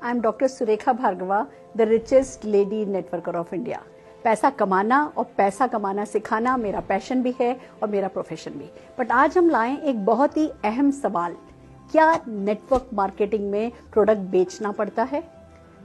I am doctor Surekha Bhargava, the richest lady networker of India. पैसा कमाना और पैसा कमाना सिखाना मेरा पैशन भी है और मेरा प्रोफेशन भी। बट आज हम लाएं एक बहुत ही अहम सवाल, क्या नेटवर्क मार्केटिंग में प्रोडक्ट बेचना पड़ता है?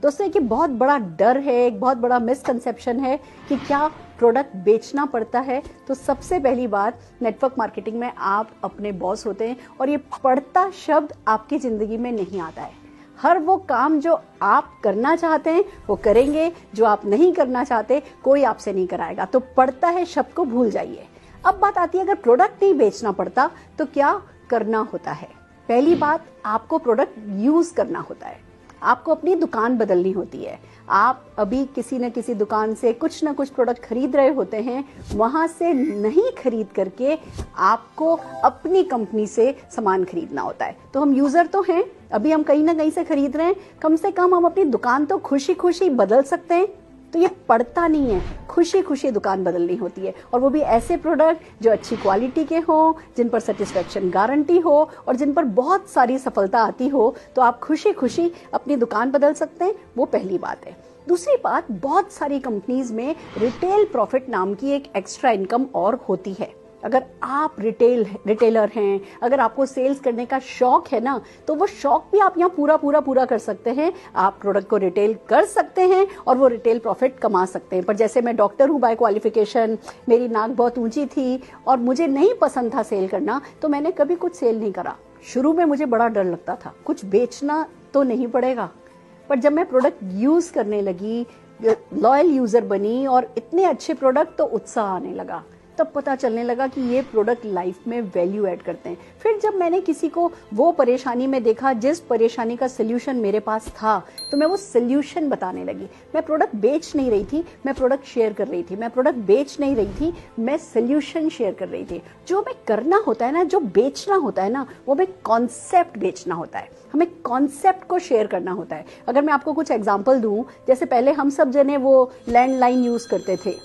दोस्तों, एक बहुत बड़ा डर है, एक बहुत बड़ा मिसकंसेप्शन है कि क्या प्रोडक्ट बेचना पड़ता है। तो सबसे पहली बात, नेटवर्क मार्केटिंग में आप अपने बॉस होते हैं और ये पड़ता शब्द आपकी जिंदगी में नहीं आता है। हर वो काम जो आप करना चाहते हैं वो करेंगे, जो आप नहीं करना चाहते कोई आपसे नहीं कराएगा। तो पड़ता है शब्द को भूल जाइए। अब बात आती है, अगर प्रोडक्ट नहीं बेचना पड़ता तो क्या करना होता है? पहली बात, आपको प्रोडक्ट यूज करना होता है। आपको अपनी दुकान बदलनी होती है। आप अभी किसी न किसी दुकान से कुछ न कुछ प्रोडक्ट खरीद रहे होते हैं, वहां से नहीं खरीद करके आपको अपनी कंपनी से सामान खरीदना होता है। तो हम यूजर तो हैं, अभी हम कहीं ना कहीं से खरीद रहे हैं, कम से कम हम अपनी दुकान तो खुशी खुशी बदल सकते हैं। तो ये पड़ता नहीं है, खुशी खुशी दुकान बदलनी होती है, और वो भी ऐसे प्रोडक्ट जो अच्छी क्वालिटी के हो, जिन पर सेटिस्फेक्शन गारंटी हो और जिन पर बहुत सारी सफलता आती हो। तो आप खुशी खुशी अपनी दुकान बदल सकते हैं। वो पहली बात है। दूसरी बात, बहुत सारी कंपनीज में रिटेल प्रॉफिट नाम की एक एक्स्ट्रा इनकम और होती है। अगर आप रिटेलर हैं, अगर आपको सेल्स करने का शौक है ना, तो वो शौक भी आप यहाँ पूरा कर सकते हैं। आप प्रोडक्ट को रिटेल कर सकते हैं और वो रिटेल प्रॉफिट कमा सकते हैं। पर जैसे मैं डॉक्टर हूँ बाय क्वालिफिकेशन, मेरी नाक बहुत ऊंची थी और मुझे नहीं पसंद था सेल करना, तो मैंने कभी कुछ सेल नहीं करा। शुरू में मुझे बड़ा डर लगता था, कुछ बेचना तो नहीं पड़ेगा। पर जब मैं प्रोडक्ट यूज करने लगी, लॉयल यूजर बनी और इतने अच्छे प्रोडक्ट, तो उत्साह आने लगा। तब पता चलने लगा कि ये प्रोडक्ट लाइफ में वैल्यू ऐड करते हैं। फिर जब मैंने किसी को वो परेशानी में देखा जिस परेशानी का सोल्यूशन मेरे पास था, तो मैं वो सोल्यूशन बताने लगी। मैं प्रोडक्ट बेच नहीं रही थी, मैं प्रोडक्ट शेयर कर रही थी। मैं प्रोडक्ट बेच नहीं रही थी, मैं सोल्यूशन शेयर कर रही थी। जो हमें करना होता है ना, जो बेचना होता है ना, वो हमें कॉन्सेप्ट बेचना होता है। हमें कॉन्सेप्ट को शेयर करना होता है। अगर मैं आपको कुछ एग्जांपल दूं, जैसे पहले हम सब जने वो लैंडलाइन यूज करते थे,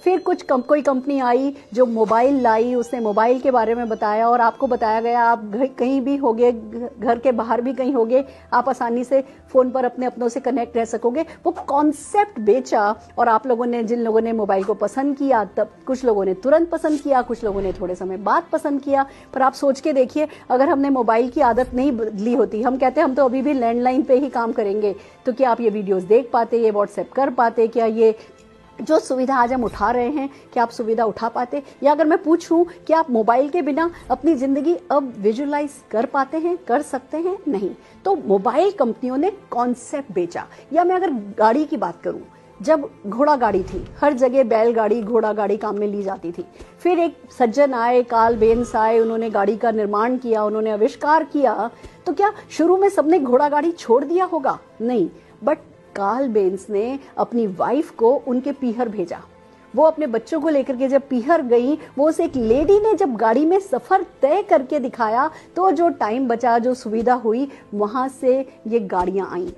फिर कोई कंपनी आई जो मोबाइल लाई, उसने मोबाइल के बारे में बताया और आपको बताया गया आप कहीं भी होगे, घर के बाहर भी कहीं होगे, आप आसानी से फोन पर अपने अपनों से कनेक्ट रह सकोगे। वो कॉन्सेप्ट बेचा और आप लोगों ने, जिन लोगों ने मोबाइल को पसंद किया, तब कुछ लोगों ने तुरंत पसंद किया, कुछ लोगों ने थोड़े समय बाद पसंद किया। पर आप सोच के देखिए, अगर हमने मोबाइल की आदत नहीं बदली होती, हम कहते हैं हम तो अभी भी लैंडलाइन पे ही काम करेंगे, तो क्या आप ये वीडियोस देख पाते, ये व्हाट्सएप कर पाते, क्या ये जो सुविधा आज हम उठा रहे हैं, क्या आप सुविधा उठा पाते? या अगर मैं पूछूं कि आप मोबाइल के बिना अपनी जिंदगी अब विजुअलाइज कर पाते हैं, कर सकते हैं? नहीं। तो मोबाइल कंपनियों ने कॉन्सेप्ट बेचा। या मैं अगर गाड़ी की बात करूं, जब घोड़ा गाड़ी थी, हर जगह बैलगाड़ी, घोड़ा गाड़ी काम में ली जाती थी। फिर एक सज्जन आए, कार्ल बेंस आए, उन्होंने गाड़ी का निर्माण किया, उन्होंने आविष्कार किया। तो क्या शुरू में सबने घोड़ा गाड़ी छोड़ दिया होगा? नहीं। बट कार्ल बेंस ने अपनी वाइफ को उनके पीहर भेजा। वो अपने बच्चों को लेकर के जब पीहर गई, वो उस एक लेडी ने जब गाड़ी में सफर तय करके दिखाया, तो जो टाइम बचा, जो सुविधा हुई, वहां से ये गाड़ियां आई।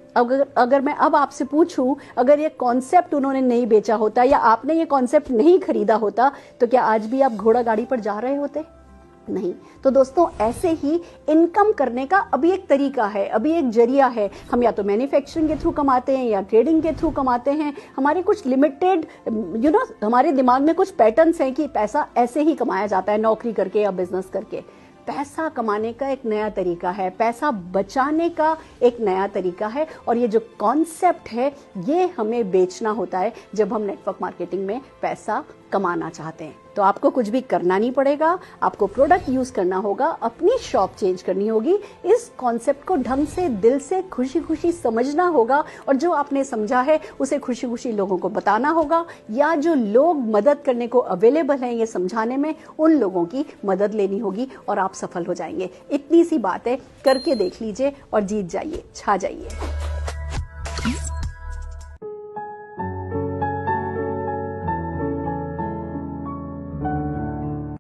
अगर मैं अब आपसे पूछूं, अगर ये कॉन्सेप्ट उन्होंने नहीं बेचा होता या आपने ये कॉन्सेप्ट नहीं खरीदा होता, तो क्या आज भी आप घोड़ा गाड़ी पर जा रहे होते? नहीं। तो दोस्तों, ऐसे ही इनकम करने का अभी एक तरीका है, अभी एक जरिया है। हम या तो मैन्युफैक्चरिंग के थ्रू कमाते हैं या ट्रेडिंग के थ्रू कमाते हैं। हमारे कुछ लिमिटेड हमारे दिमाग में कुछ पैटर्न्स हैं कि पैसा ऐसे ही कमाया जाता है, नौकरी करके या बिजनेस करके। पैसा कमाने का एक नया तरीका है, पैसा बचाने का एक नया तरीका है, और ये जो कॉन्सेप्ट है ये हमें बेचना होता है जब हम नेटवर्क मार्केटिंग में पैसा कमाना चाहते हैं। तो आपको कुछ भी करना नहीं पड़ेगा, आपको प्रोडक्ट यूज करना होगा, अपनी शॉप चेंज करनी होगी, इस कॉन्सेप्ट को ढंग से, दिल से, खुशी खुशी समझना होगा, और जो आपने समझा है उसे खुशी खुशी लोगों को बताना होगा, या जो लोग मदद करने को अवेलेबल हैं ये समझाने में, उन लोगों की मदद लेनी होगी और आप सफल हो जाएंगे। इतनी सी बात है, करके देख लीजिए और जीत जाइए, छा जाइए।